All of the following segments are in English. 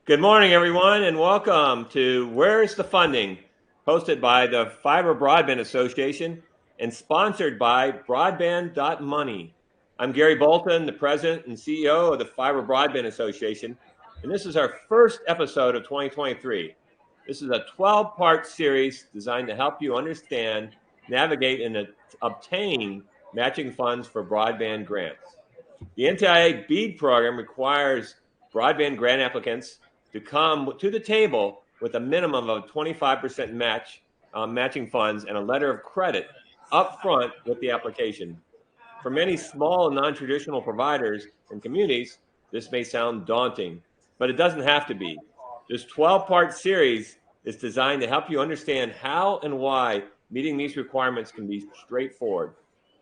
Good morning, everyone, and welcome to Where's the Funding, hosted by the Fiber Broadband Association and sponsored by Broadband.money. I'm Gary Bolton, the President and CEO of the Fiber Broadband Association, and this is our first episode of 2023. This is a 12-part series designed to help you understand, navigate, and obtain matching funds for broadband grants. The NTIA BEAD program requires broadband grant applicants to come to the table with a minimum of 25% matching funds and a letter of credit up front with the application. For many small and non-traditional providers and communities, this may sound daunting, but it doesn't have to be. This 12-part series is designed to help you understand how and why meeting these requirements can be straightforward.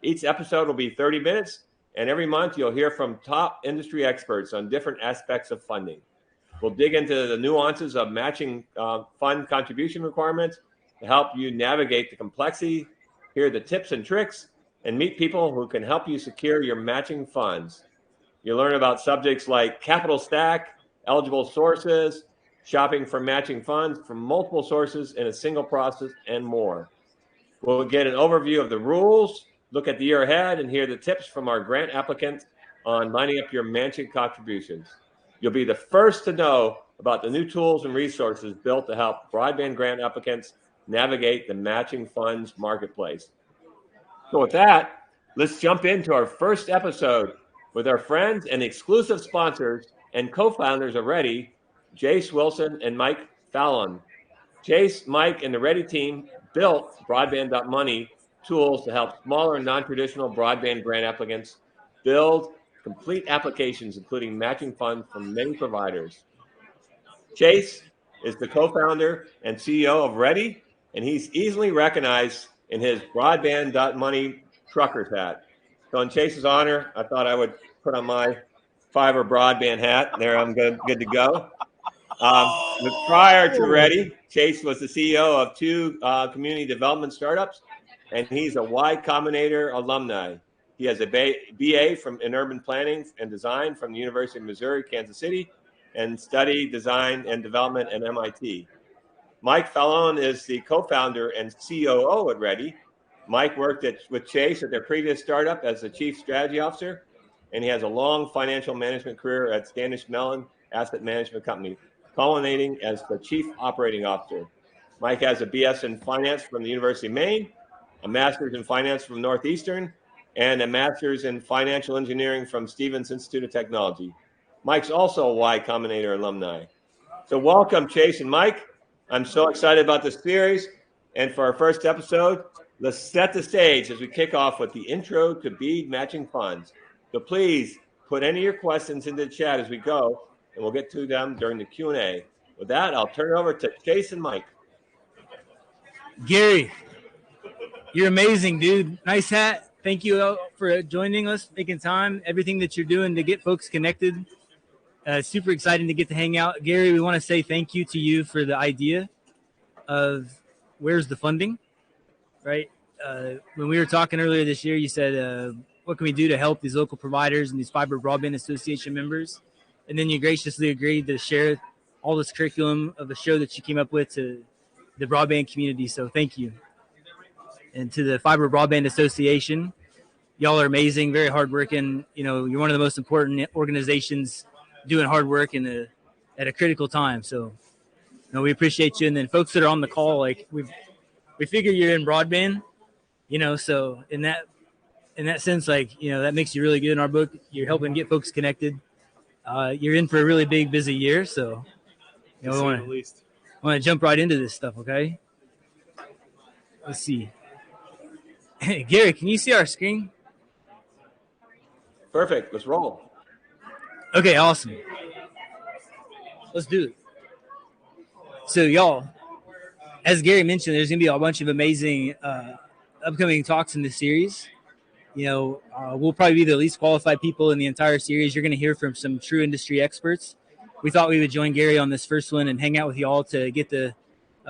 Each episode will be 30 minutes, and every month you'll hear from top industry experts on different aspects of funding. We'll dig into the nuances of matching fund contribution requirements to help you navigate the complexity, hear the tips and tricks, and meet people who can help you secure your matching funds. You'll learn about subjects like capital stack, eligible sources, shopping for matching funds from multiple sources in a single process, and more. We'll get an overview of the rules, look at the year ahead, and hear the tips from our grant applicants on lining up your matching contributions. You'll be the first to know about the new tools and resources built to help broadband grant applicants navigate the matching funds marketplace. So with that, let's jump into our first episode with our friends and exclusive sponsors and co-founders of Ready, Jace Wilson and Mike Fallon. Jace, Mike, and the Ready team built Broadband.money tools to help smaller and non-traditional broadband grant applicants build complete applications, including matching funds from many providers. Chase is the co-founder and CEO of Ready, and he's easily recognized in his Broadband.money trucker's hat. So in Chase's honor, I thought I would put on my fiber broadband hat. There, I'm good to go. But prior to Ready, Chase was the CEO of two community development startups, and he's a Y Combinator alumni. He has a BA in urban planning and design from the University of Missouri, Kansas City, and studied design and development at MIT. Mike Fallon is the co-founder and COO at Ready. Mike worked with Chase at their previous startup as the chief strategy officer, and he has a long financial management career at Standish Mellon Asset Management Company, culminating as the chief operating officer. Mike has a BS in finance from the University of Maine, a master's in finance from Northeastern, and a master's in financial engineering from Stevens Institute of Technology. Mike's also a Y Combinator alumni. So welcome, Chase and Mike. I'm so excited about this series. And for our first episode, let's set the stage as we kick off with the intro to BEAD matching funds. So please put any of your questions into the chat as we go, and we'll get to them during the Q&A. With that, I'll turn it over to Chase and Mike. Gary, you're amazing, dude. Nice hat. Thank you for joining us, making time, everything that you're doing to get folks connected. Super exciting to get to hang out. Gary, we want to say thank you to you for the idea of where's the funding, right? When we were talking earlier this year, you said, what can we do to help these local providers and these Fiber Broadband Association members? And then you graciously agreed to share all this curriculum of a show that you came up with to the broadband community. So thank you. And to the Fiber Broadband Association, y'all are amazing, very hardworking. You know, you're one of the most important organizations doing hard work at a critical time. So, you know, we appreciate you. And then folks that are on the call, like we figure you're in broadband, you know, so in that sense, like, you know, that makes you really good in our book. You're helping get folks connected. You're in for a really big, busy year. So, you know, we want to jump right into this stuff. Okay. Let's see. Gary, can you see our screen? Perfect. Let's roll. Okay, awesome. Let's do it. So, y'all, as Gary mentioned, there's going to be a bunch of amazing upcoming talks in this series. You know, we'll probably be the least qualified people in the entire series. You're going to hear from some true industry experts. We thought we would join Gary on this first one and hang out with y'all to get the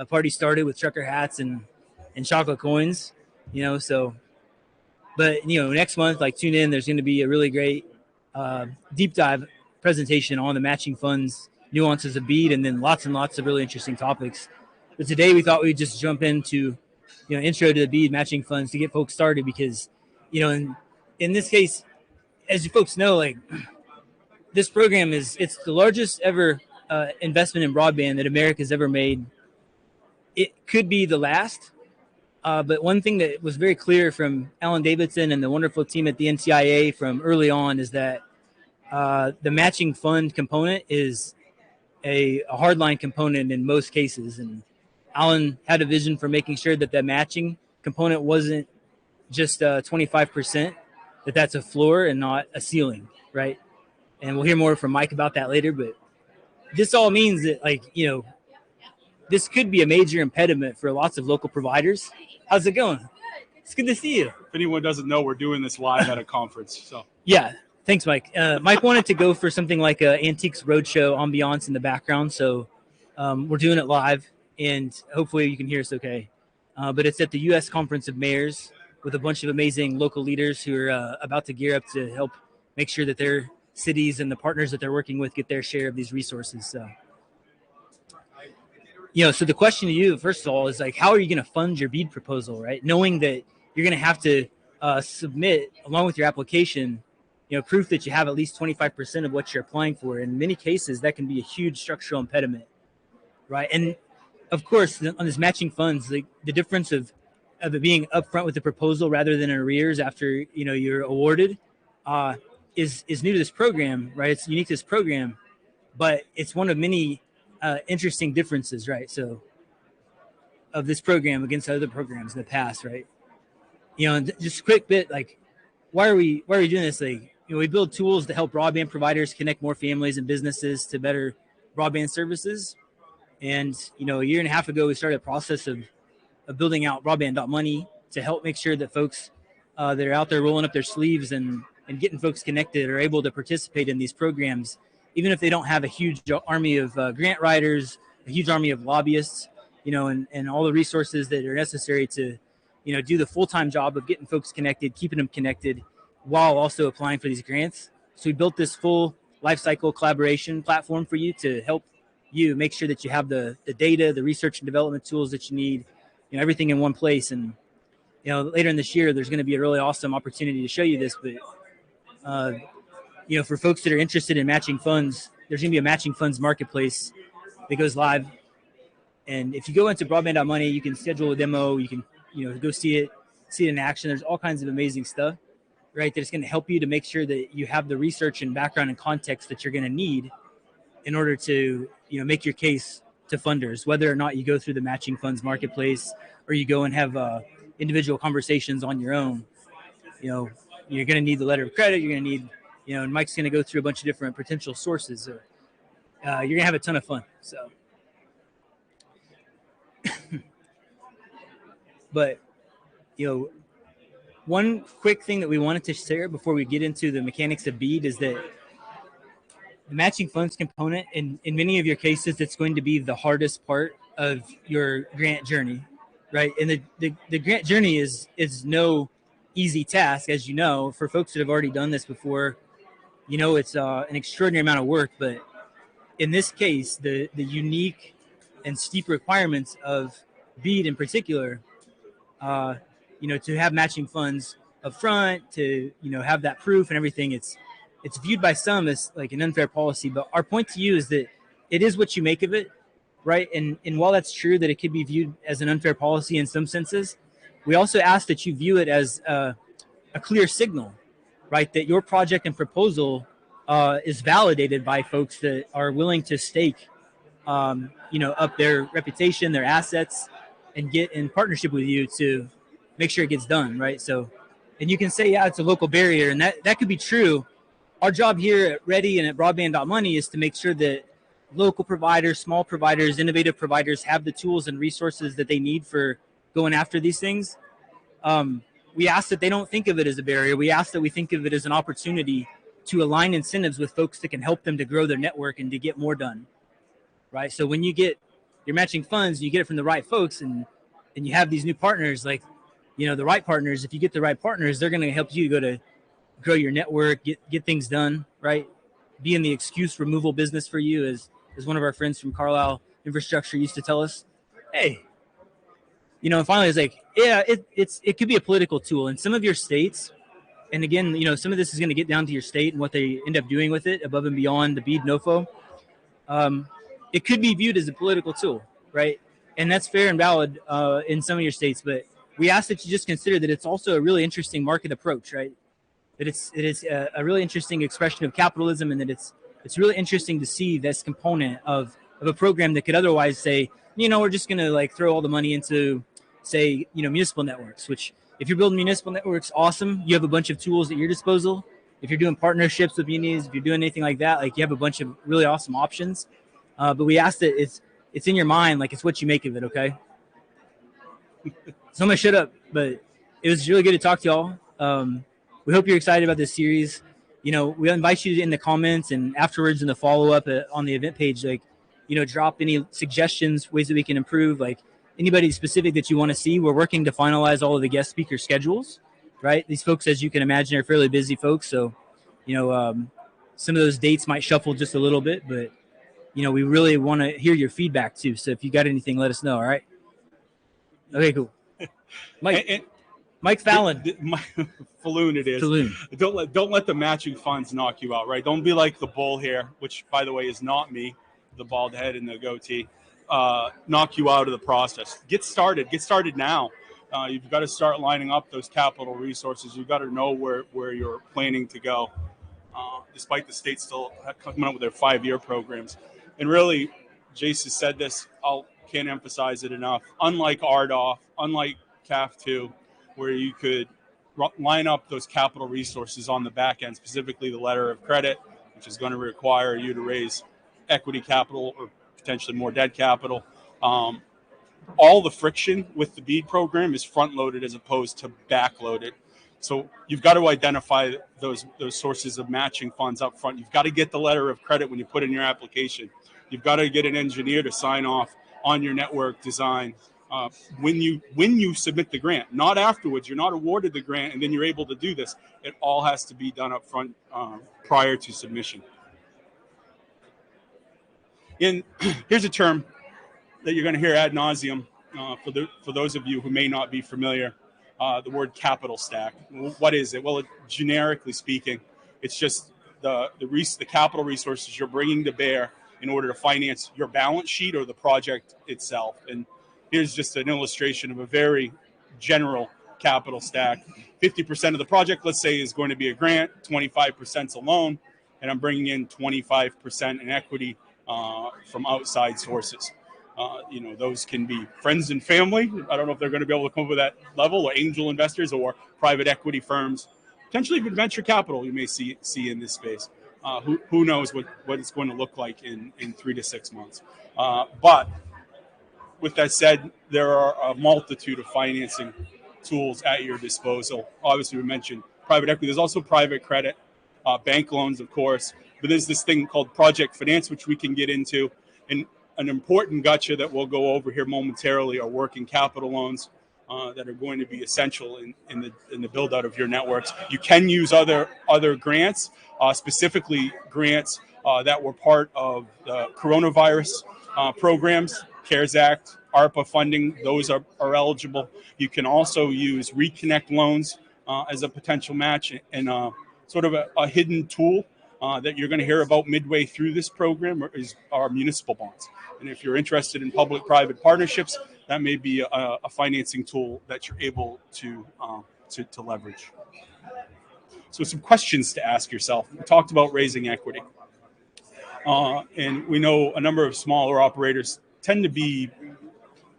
party started with trucker hats and chocolate coins. You know, so, but, you know, next month, like, tune in. There's going to be a really great deep dive presentation on the matching funds nuances of BEAD, and then lots and lots of really interesting topics. But today we thought we'd just jump into, intro to the BEAD matching funds to get folks started, because, in this case, as you folks know, like, this program it's the largest ever investment in broadband that America's ever made. It could be the last. But one thing that was very clear from Alan Davidson and the wonderful team at the NTIA from early on is that the matching fund component is a hardline component in most cases. And Alan had a vision for making sure that the matching component wasn't just 25%, that that's a floor and not a ceiling, right? And we'll hear more from Mike about that later. But this all means that, this could be a major impediment for lots of local providers. How's it going? It's good to see you. If anyone doesn't know, we're doing this live at a conference. So yeah, thanks, Mike. Mike wanted to go for something like a Antiques Roadshow ambiance in the background, so we're doing it live, and hopefully you can hear us okay. But it's at the U.S. Conference of Mayors with a bunch of amazing local leaders who are about to gear up to help make sure that their cities and the partners that they're working with get their share of these resources. So. So the question to you, first of all, is how are you going to fund your BEAD proposal, right? Knowing that you're going to have to submit, along with your application, proof that you have at least 25% of what you're applying for. In many cases, that can be a huge structural impediment, right? And of course, on this matching funds, the difference of it being upfront with the proposal rather than in arrears after you're awarded is new to this program, right? It's unique to this program, but it's one of many interesting differences, right? So of this program against other programs in the past, right? Just a quick bit, why are we doing this? We build tools to help broadband providers connect more families and businesses to better broadband services. And, a year and a half ago, we started a process of building out Broadband.money to help make sure that folks that are out there rolling up their sleeves and getting folks connected are able to participate in these programs, even if they don't have a huge army of grant writers, a huge army of lobbyists, and all the resources that are necessary to, do the full-time job of getting folks connected, keeping them connected, while also applying for these grants. So we built this full lifecycle collaboration platform for you to help you make sure that you have the data, the research and development tools that you need, everything in one place. And, later in this year, there's going to be a really awesome opportunity to show you this. But, for folks that are interested in matching funds, there's going to be a matching funds marketplace that goes live. And if you go into Broadband.money, you can schedule a demo. You can, go see it in action. There's all kinds of amazing stuff, right? That's going to help you to make sure that you have the research and background and context that you're going to need in order to, make your case to funders, whether or not you go through the matching funds marketplace or you go and have individual conversations on your own. You're going to need the letter of credit. You're going to need, and Mike's going to go through a bunch of different potential sources. You're going to have a ton of fun. So, but, one quick thing that we wanted to share before we get into the mechanics of BEAD is that the matching funds component, in many of your cases, it's going to be the hardest part of your grant journey, right? And the grant journey is no easy task, as you know. For folks that have already done this before, it's an extraordinary amount of work. But in this case, the unique and steep requirements of BEAD in particular, to have matching funds up front, to, have that proof and everything, it's viewed by some as like an unfair policy. But our point to you is that it is what you make of it, right? And while that's true that it could be viewed as an unfair policy in some senses, we also ask that you view it as a clear signal, right? That your project and proposal is validated by folks that are willing to stake, up their reputation, their assets, and get in partnership with you to make sure it gets done, right? So, and you can say, yeah, it's a local barrier, and that could be true. Our job here at Ready and at Broadband.money is to make sure that local providers, small providers, innovative providers have the tools and resources that they need for going after these things. We ask that they don't think of it as a barrier. We ask that we think of it as an opportunity to align incentives with folks that can help them to grow their network and to get more done, right? So when you get your matching funds, you get it from the right folks, and you have these new partners, the right partners. If you get the right partners, they're going to help you go to grow your network, get things done, right? Be in the excuse removal business for you, as as one of our friends from Carlisle Infrastructure used to tell us, hey, and finally it's like, yeah, it could be a political tool in some of your states. And again, some of this is going to get down to your state and what they end up doing with it above and beyond the BEAD NOFO. It could be viewed as a political tool, right? And that's fair and valid in some of your states. But we ask that you just consider that it's also a really interesting market approach, right? That it is a really interesting expression of capitalism, and that it's really interesting to see this component of a program that could otherwise say, we're just going to like throw all the money into, say, municipal networks, which if you're building municipal networks, awesome. You have a bunch of tools at your disposal. If you're doing partnerships with munis, if you're doing anything like that, like you have a bunch of really awesome options. But we ask that it's in your mind, like it's what you make of it, okay? So I'm going to shut up, but it was really good to talk to y'all. We hope you're excited about this series. We invite you in the comments and afterwards in the follow-up on the event page, like, drop any suggestions, ways that we can improve, like anybody specific that you want to see. We're working to finalize all of the guest speaker schedules, right? These folks, as you can imagine, are fairly busy folks. So, some of those dates might shuffle just a little bit, but, we really want to hear your feedback too. So if you got anything, let us know. All right. Okay, cool. Mike Fallon. Falloon it is. Falloon. Don't let the matching funds knock you out, right? Don't be like the bull here, which, by the way, is not me, the bald head and the goatee, knock you out of the process. Get started. Get started now. You've got to start lining up those capital resources. You've got to know where you're planning to go, despite the state still coming up with their 5-year programs. And really, Jace has said this, can't emphasize it enough. Unlike RDOF, unlike CAF2, where you could line up those capital resources on the back end, specifically the letter of credit, which is going to require you to raise equity capital or potentially more debt capital. All the friction with the BEAD program is front-loaded as opposed to back-loaded. So you've got to identify those sources of matching funds up front. You've got to get the letter of credit when you put in your application. You've got to get an engineer to sign off on your network design when you submit the grant, not afterwards. You're not awarded the grant and then you're able to do this. It all has to be done up front prior to submission. And here's a term that you're going to hear ad nauseum for those of you who may not be familiar. The word capital stack. What is it? Well, generically speaking, it's just the capital resources you're bringing to bear in order to finance your balance sheet or the project itself. And here's just an illustration of a very general capital stack. 50% of the project, let's say, is going to be a grant, 25% is a loan, and I'm bringing in 25% in equity from outside sources. Those can be friends and family. I don't know if they're going to be able to come up with that level, or angel investors or private equity firms, potentially even venture capital you may see in this space. Who knows what it's going to look like in 3 to 6 months. But with that said, there are a multitude of financing tools at your disposal. Obviously, we mentioned private equity. There's also private credit, bank loans, of course. But there's this thing called project finance, which we can get into. And an important gotcha that we'll go over here momentarily are working capital loans that are going to be essential in the build out of your networks. You can use other grants, specifically grants that were part of the coronavirus programs, CARES Act, ARPA funding. Those are eligible. You can also use Reconnect loans as a potential match, and sort of a hidden tool that you're going to hear about midway through this program are municipal bonds. And if you're interested in public-private partnerships, that may be a financing tool that you're able to leverage. So some questions to ask yourself. We talked about raising equity. And we know a number of smaller operators tend to be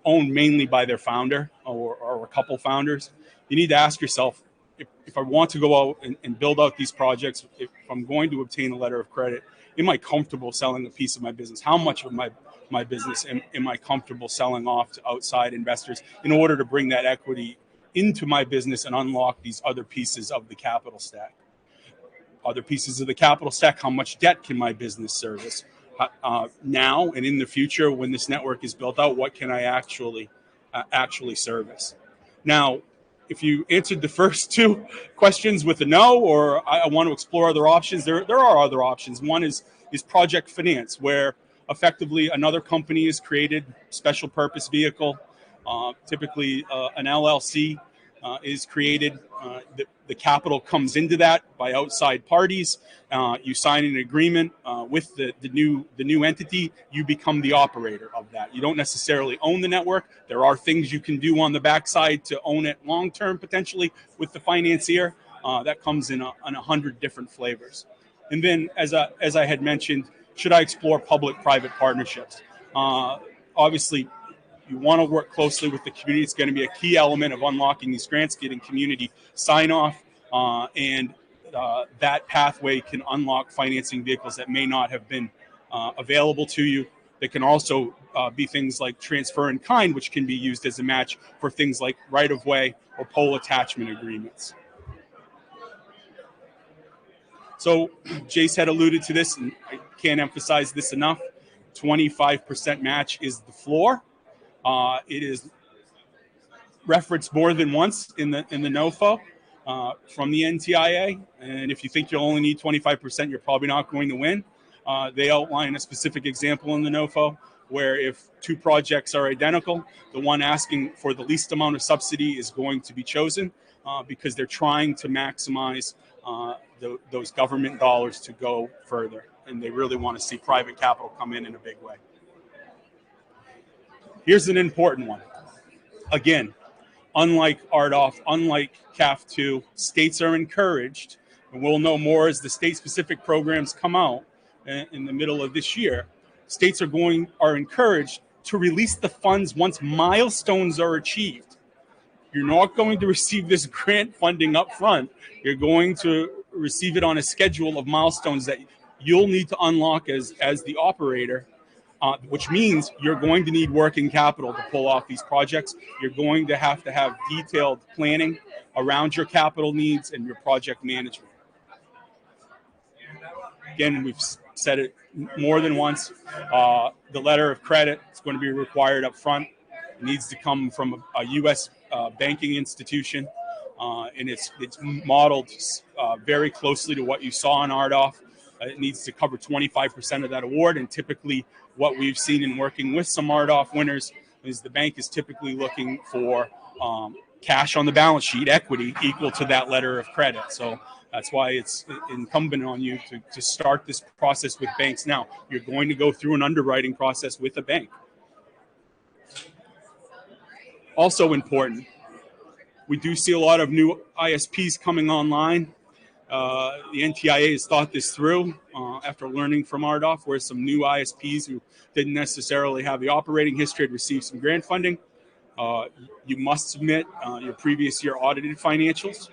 owned mainly by their founder or a couple founders. You need to ask yourself, if I want to go out and build out these projects, if I'm going to obtain a letter of credit, am I comfortable selling a piece of my business? How much of my business am I comfortable selling off to outside investors in order to bring that equity into my business and unlock these other pieces of the capital stack? Other pieces of the capital stack, how much debt can my business service? Now and in the future, when this network is built out, what can I actually service? Now, if you answered the first two questions with a no, or I want to explore other options, there are other options. One is project finance, where effectively, another company is created, special purpose vehicle, typically an LLC is created. The capital comes into that by outside parties. You sign an agreement with the new entity. You become the operator of that. You don't necessarily own the network. There are things you can do on the backside to own it long term, potentially with the financier. That comes in 100 different flavors. And then, as I had mentioned, should I explore public-private partnerships? Obviously, you want to work closely with the community. It's going to be a key element of unlocking these grants, getting community sign-off, and that pathway can unlock financing vehicles that may not have been available to you. They can also be things like transfer in kind, which can be used as a match for things like right-of-way or pole attachment agreements. So Jace had alluded to this, and I can't emphasize this enough. 25% match is the floor. It is referenced more than once in the NOFO from the NTIA. And if you think you'll only need 25%, you're probably not going to win. They outline a specific example in the NOFO where if two projects are identical, the one asking for the least amount of subsidy is going to be chosen because they're trying to maximize those government dollars to go further. And they really want to see private capital come in a big way. Here's an important one. Again, unlike RDOF, unlike CAF2, states are encouraged, and we'll know more as the state-specific programs come out in the middle of this year. States are encouraged to release the funds once milestones are achieved. You're not going to receive this grant funding up front. You're going to receive it on a schedule of milestones that you'll need to unlock as the operator. Which means you're going to need working capital to pull off these projects. You're going to have detailed planning around your capital needs and your project management. Again, we've said it more than once. The letter of credit is going to be required up front. It needs to come from a U.S. Banking institution, and it's modeled very closely to what you saw in RDOF. It needs to cover 25% of that award, and typically what we've seen in working with some RDOF winners is the bank is typically looking for cash on the balance sheet, equity equal to that letter of credit. So that's why it's incumbent on you to start this process with banks now. You're going to go through an underwriting process with a bank. Also important, we do see a lot of new ISPs coming online. The NTIA has thought this through after learning from RDOF, where some new ISPs who didn't necessarily have the operating history had received some grant funding. You must submit your previous year audited financials,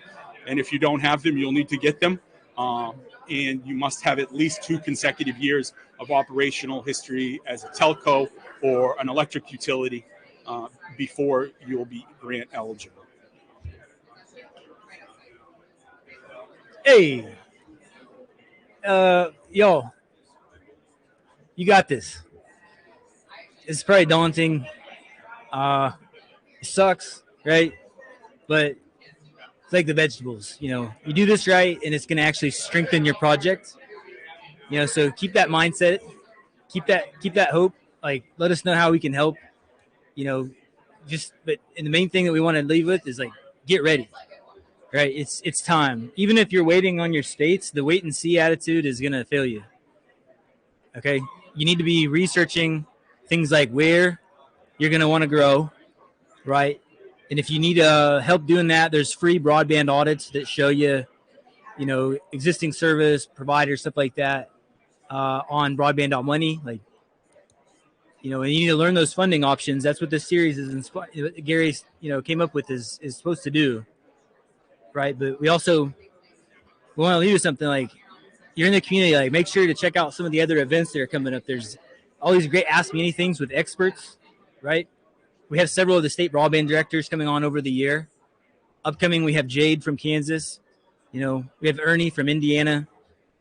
and if you don't have them, you'll need to get them. And you must have at least 2 consecutive years of operational history as a telco or an electric utility before you'll be grant eligible. Hey, yo, you got this. It's probably daunting. It sucks, right? But it's like the vegetables, you do this right and it's going to actually strengthen your project. So keep that mindset, keep that hope. Like, let us know how we can help, but the main thing that we want to leave with is like, get ready. Right, it's time. Even if you're waiting on your states, the wait and see attitude is going to fail you. Okay, you need to be researching things like where you're going to want to grow, right? And if you need help doing that, there's free broadband audits that show you, existing service providers, stuff like that, on broadband.money. Like, and you need to learn those funding options. That's what this series is Gary's, came up with is supposed to do. Right, but we want to leave with something like, you're in the community, like make sure to check out some of the other events that are coming up. There's all these great Ask Me Anythings with experts, right? We have several of the state broadband directors coming on over the year. Upcoming, we have Jade from Kansas. We have Ernie from Indiana.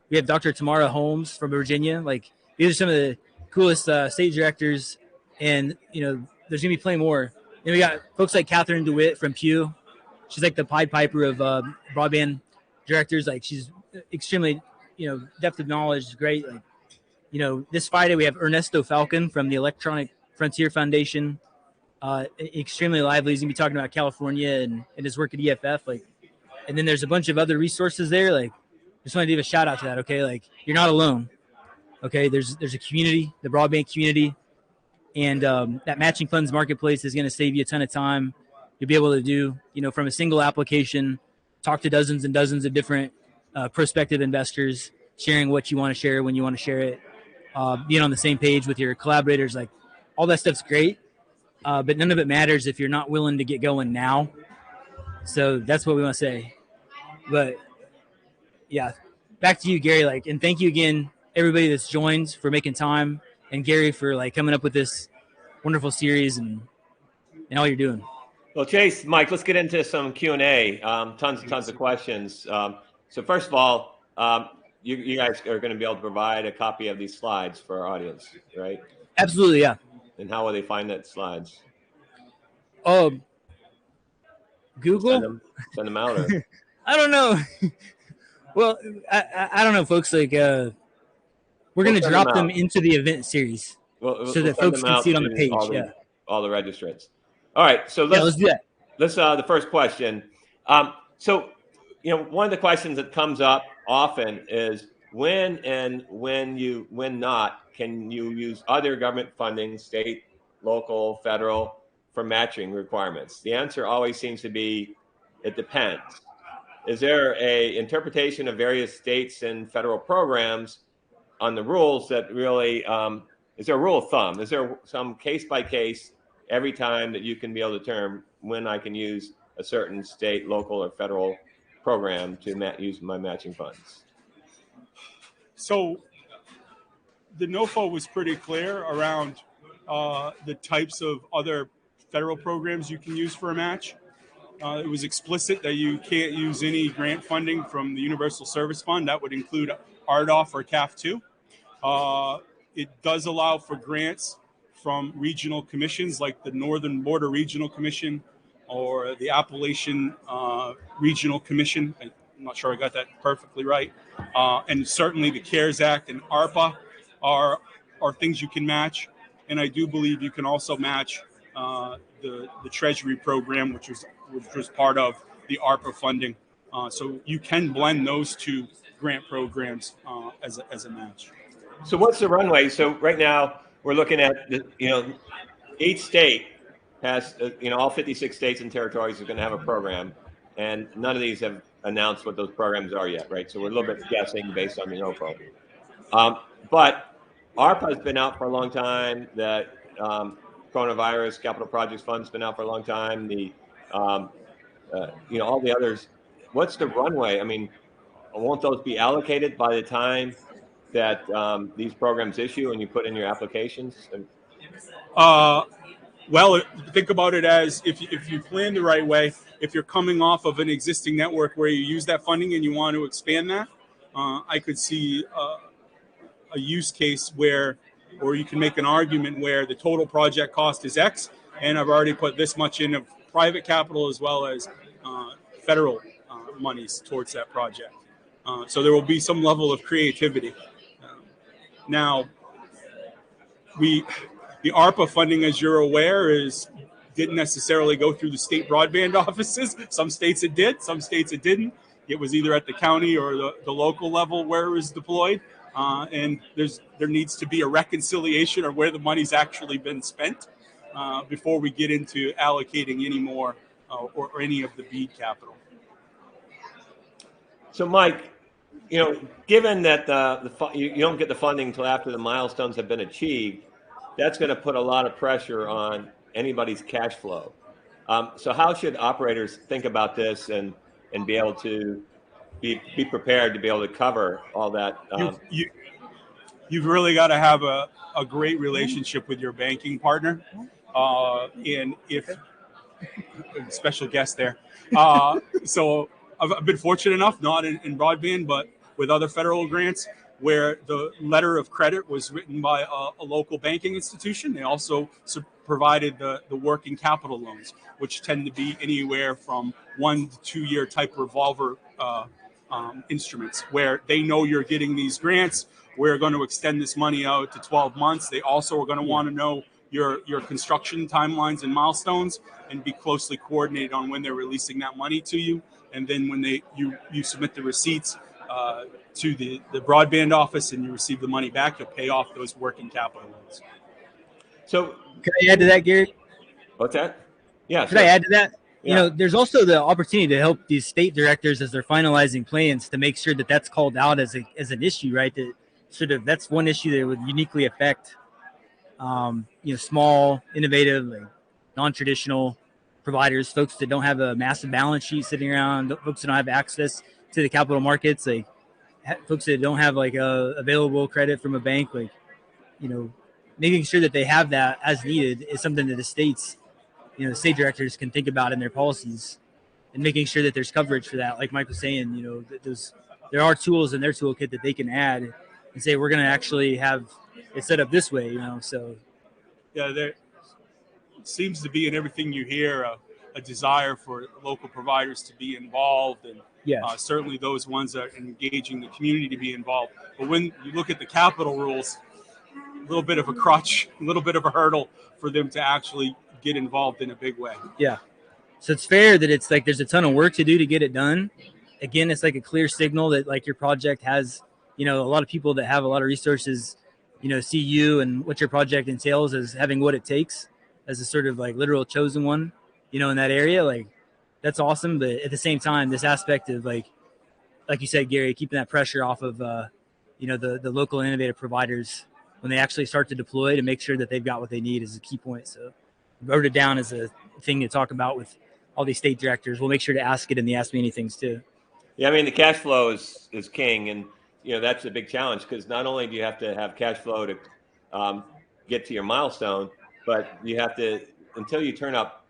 We have Dr. Tamara Holmes from Virginia. Like, these are some of the coolest state directors, and there's gonna be plenty more. And we got folks like Catherine DeWitt from Pew. She's like the Pied Piper of broadband directors. Like, she's extremely, depth of knowledge is great. Like, This Friday we have Ernesto Falcon from the Electronic Frontier Foundation. Extremely lively. He's gonna be talking about California and his work at EFF. And then there's a bunch of other resources there. Just want to give a shout out to that. Okay, you're not alone. Okay, there's a community, the broadband community, and that matching funds marketplace is going to save you a ton of time. You'll be able to do, from a single application, talk to dozens and dozens of different prospective investors, sharing what you want to share when you want to share it, being on the same page with your collaborators. All that stuff's great, but none of it matters if you're not willing to get going now. So that's what we want to say. But yeah, back to you, Gary. And thank you again, everybody that's joined, for making time, and Gary for coming up with this wonderful series and all you're doing. Well, Chase, Mike, let's get into some Q&A. Tons of questions. So first of all, you guys are going to be able to provide a copy of these slides for our audience, right? Absolutely, yeah. And how will they find that slides? Google? Send them out? Or? I don't know. Well, I don't know, folks. We're going to drop them into the event series so that folks can see it on the page. All the registrants. All right, so let's do that. Let's the first question. So one of the questions that comes up often is when not can you use other government funding, state, local, federal, for matching requirements? The answer always seems to be it depends. Is there a interpretation of various states and federal programs on the rules that really is there a rule of thumb? Is there some case by case every time that you can be able to determine when I can use a certain state, local, or federal program to use my matching funds? So the NOFO was pretty clear around the types of other federal programs you can use for a match. It was explicit that you can't use any grant funding from the Universal Service Fund. That would include RDOF or CAF2. It does allow for grants from regional commissions like the Northern Border Regional Commission or the Appalachian Regional Commission. I'm not sure I got that perfectly right. And certainly the CARES Act and ARPA are things you can match. And I do believe you can also match the Treasury program, which was part of the ARPA funding. So you can blend those two grant programs as a match. So what's the runway? So right now we're looking at each state has all 56 states and territories are going to have a program, and none of these have announced what those programs are yet, right? So we're a little bit guessing based on the NOFO. But ARPA has been out for a long time. That coronavirus capital projects fund's been out for a long time. The all the others. What's the runway? I mean, won't those be allocated by the time that these programs issue and you put in your applications? Well, think about it as if you plan the right way, if you're coming off of an existing network where you use that funding and you want to expand that, I could see a use case or you can make an argument where the total project cost is X, and I've already put this much in of private capital as well as federal monies towards that project. So there will be some level of creativity. Now, the ARPA funding, as you're aware, didn't necessarily go through the state broadband offices. Some states it did, some states it didn't. It was either at the county or the local level where it was deployed. And there needs to be a reconciliation of where the money's actually been spent before we get into allocating any more or any of the BEAD capital. So, Mike, given that you don't get the funding until after the milestones have been achieved, that's going to put a lot of pressure on anybody's cash flow. So how should operators think about this and be able to be prepared to be able to cover all that? You've really got to have a great relationship with your banking partner. And if special guest there. So I've been fortunate enough, not in broadband, but with other federal grants, where the letter of credit was written by a local banking institution. They also provided the working capital loans, which tend to be anywhere from 1 to 2 year type revolver instruments, where they know you're getting these grants. we're going to extend this money out to 12 months. They also are going to want to know your construction timelines and milestones, and be closely coordinated on when they're releasing that money to you. And then when you submit the receipts to the broadband office and you receive the money back, you'll pay off those working capital loans. So can I add to that, Gary? What's that? Yeah. Could I add to that? Yeah. You know, there's also the opportunity to help these state directors as they're finalizing plans to make sure that that's called out as an issue, right? That sort of that's one issue that would uniquely affect, small, innovative, like non-traditional providers, folks that don't have a massive balance sheet sitting around, folks that don't have access to the capital markets, like folks that don't have like available credit from a bank, like, making sure that they have that as needed is something that the states, the state directors can think about in their policies, and making sure that there's coverage for that. Like Mike was saying, there are tools in their toolkit that they can add and say, we're going to actually have it set up this way, so. Yeah, there seems to be in everything you hear a desire for local providers to be involved, and certainly those ones that are engaging the community to be involved. But when you look at the capital rules, a little bit of a crutch, a little bit of a hurdle for them to actually get involved in a big way. Yeah. So it's fair that it's like there's a ton of work to do to get it done. Again, it's like a clear signal that like your project has, a lot of people that have a lot of resources, see you and what your project entails as having what it takes as a sort of like literal chosen one, in that area. Like that's awesome. But at the same time, this aspect of like you said, Gary, keeping that pressure off of, the local innovative providers when they actually start to deploy to make sure that they've got what they need is a key point. So wrote it down as a thing to talk about with all these state directors. We'll make sure to ask it in the Ask Me Anythings too. Yeah, I mean, the cash flow is king, and that's a big challenge because not only do you have to have cash flow to get to your milestone, but you have to, until you turn up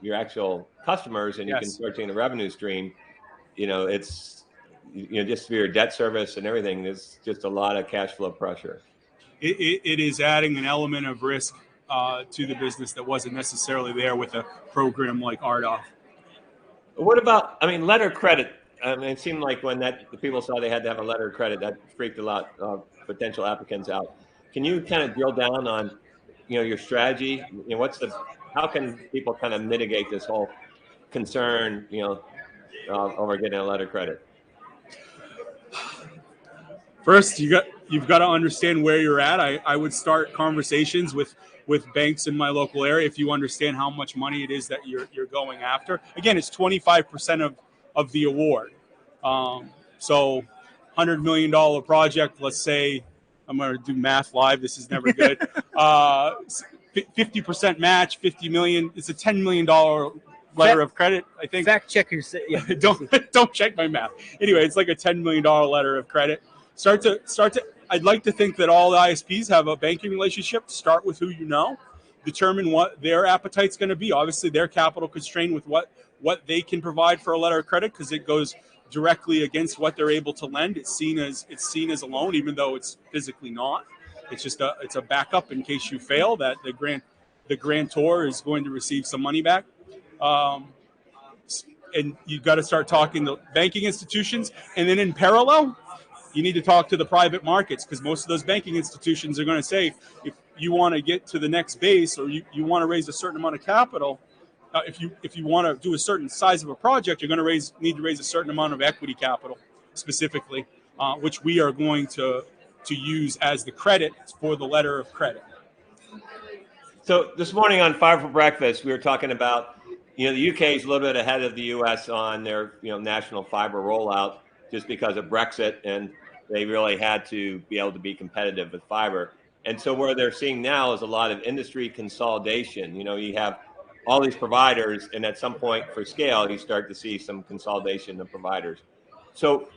your actual customers and you can start seeing the revenue stream, it's just for your debt service and everything, there's just a lot of cash flow pressure. It is adding an element of risk to the business that wasn't necessarily there with a program like RDOF. What about, letter of credit? It seemed like when the people saw they had to have a letter of credit, that freaked a lot of potential applicants out. Can you kind of drill down on, your strategy? How can people kind of mitigate this whole concern, over getting a letter of credit? First, you've got to understand where you're at. I would start conversations with banks in my local area if you understand how much money it is that you're going after. Again, it's 25% of the award. So $100 million project, let's say, I'm going to do math live. This is never good. 50% match, 50 million. It's a $10 million letter of credit, I think. Fact check your. Yeah. Don't check my math. Anyway, it's like a $10 million letter of credit. Start to. I'd like to think that all the ISPs have a banking relationship. Start with who you know. Determine what their appetite's going to be. Obviously, they're capital constrained with what they can provide for a letter of credit because it goes directly against what they're able to lend. It's seen as a loan, even though it's physically not. It's just a backup in case you fail. That the grantor is going to receive some money back. And you've got to start talking to banking institutions, and then in parallel, you need to talk to the private markets because most of those banking institutions are going to say, if you want to get to the next base or you want to raise a certain amount of capital, if you want to do a certain size of a project, you're going to need to raise a certain amount of equity capital specifically, which we are going to use as the credit for the letter of credit. So this morning on Fiber for Breakfast, we were talking about, the UK is a little bit ahead of the US on their, national fiber rollout just because of Brexit, and they really had to be able to be competitive with fiber. And so where they're seeing now is a lot of industry consolidation. You have all these providers, and at some point for scale, you start to see some consolidation of providers. So,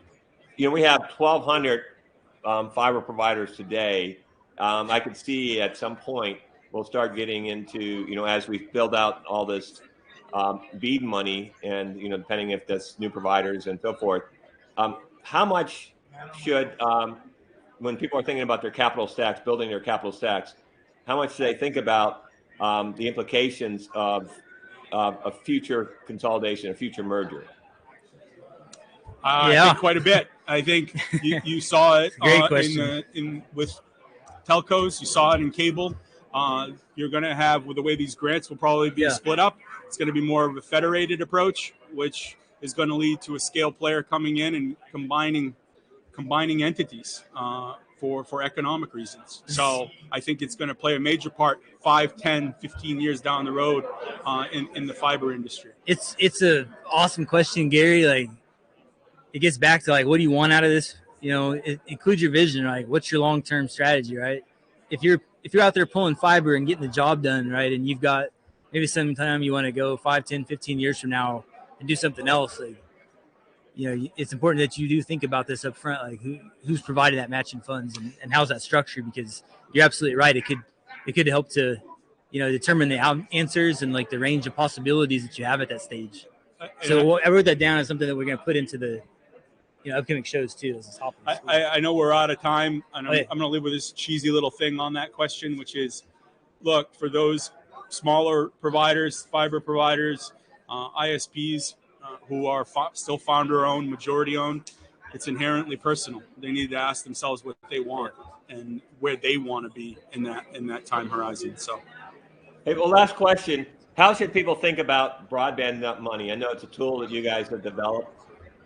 we have 1,200 fiber providers today. I could see at some point we'll start getting into, as we build out all this BEAD money and, depending if that's new providers and so forth, how much should, when people are thinking about their capital stacks, building their capital stacks, how much do they think about the implications of a future consolidation, a future merger? I think quite a bit. I think you saw it Great question. with telcos. You saw it in cable. You're going to have, with the way these grants will probably be split up, it's going to be more of a federated approach, which is going to lead to a scale player coming in and combining entities for economic reasons. So I think it's going to play a major part 5, 10, 15 years down the road in the fiber industry. It's a awesome question, Gary. Like, it gets back to, like, what do you want out of this? You know, it includes your vision. Like, what's your long-term strategy, right? If you're out there pulling fiber and getting the job done, right, and you've got maybe sometime you want to go 5, 10, 15 years from now and do something else, like, you know, it's important that you do think about this up front, like who's providing that matching funds and how's that structured, because you're absolutely right. It could help to, you know, determine the answers and like the range of possibilities that you have at that stage. So I wrote that down as something that we're going to put into the, you know, upcoming shows too. I know we're out of time, and I'm going to leave with this cheesy little thing on that question, which is, look, for those smaller providers, fiber providers, ISPs, who are still founder-owned, majority-owned, it's inherently personal. They need to ask themselves what they want and where they want to be in that time horizon. So, hey, well, last question: how should people think about broadband money? I know it's a tool that you guys have developed,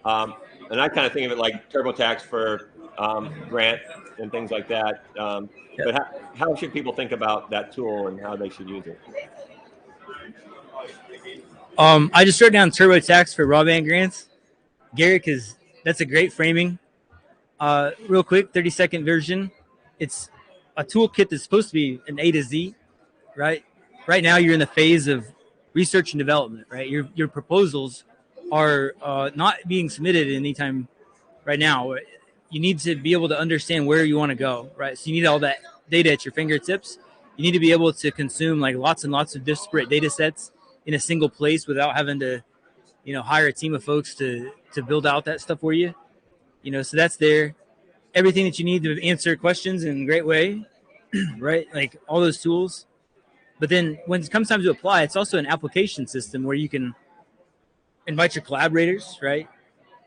and I kind of think of it like TurboTax for grant and things like that. But how should people think about that tool and how they should use it? I just wrote down TurboTax for broadband grants, Gary, because that's a great framing. Real quick, 30-second version. It's a toolkit that's supposed to be an A to Z, right? Right now, you're in the phase of research and development, right? Your proposals are not being submitted anytime right now. You need to be able to understand where you want to go, right? So you need all that data at your fingertips. You need to be able to consume like lots and lots of disparate data sets in a single place without having to, you know, hire a team of folks to build out that stuff for you. You know, so that's there. Everything that you need to answer questions in a great way, right? Like all those tools. But then when it comes time to apply, it's also an application system where you can invite your collaborators, right?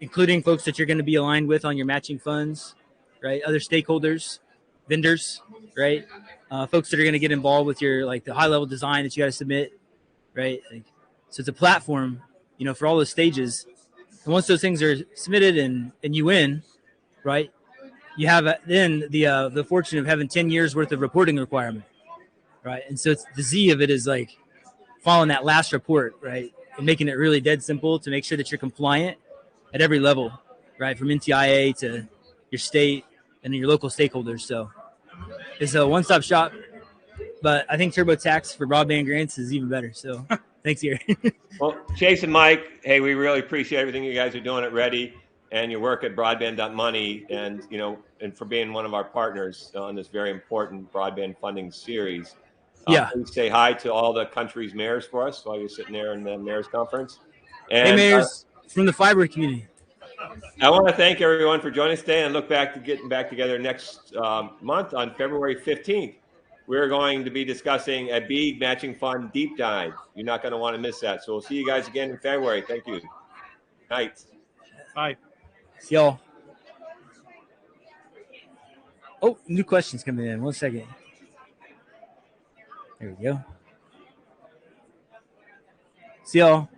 Including folks that you're going to be aligned with on your matching funds, right? Other stakeholders, vendors, right? Folks that are going to get involved with your, like, the high level design that you got to submit, right? Like, so it's a platform, you know, for all those stages. And once those things are submitted and you win, right, you have then the fortune of having 10 years worth of reporting requirement, right? And so it's the Z of it is like following that last report, right, and making it really dead simple to make sure that you're compliant at every level, right, from NTIA to your state and your local stakeholders. So it's a one-stop shop, but I think TurboTax for broadband grants is even better. So thanks, Gary. Well, Chase and Mike, hey, we really appreciate everything you guys are doing at Ready and your work at Broadband.money, and, you know, and for being one of our partners on this very important broadband funding series. Yeah. Please say hi to all the country's mayors for us while you're sitting there in the mayor's conference. And, hey, mayors from the fiber community. I want to thank everyone for joining us today and look back to getting back together next month on February 15th. We're going to be discussing a BEAD matching fund deep dive. You're not going to want to miss that. So we'll see you guys again in February. Thank you. Night. Bye. See y'all. Oh, new questions coming in. 1 second. There we go. See y'all.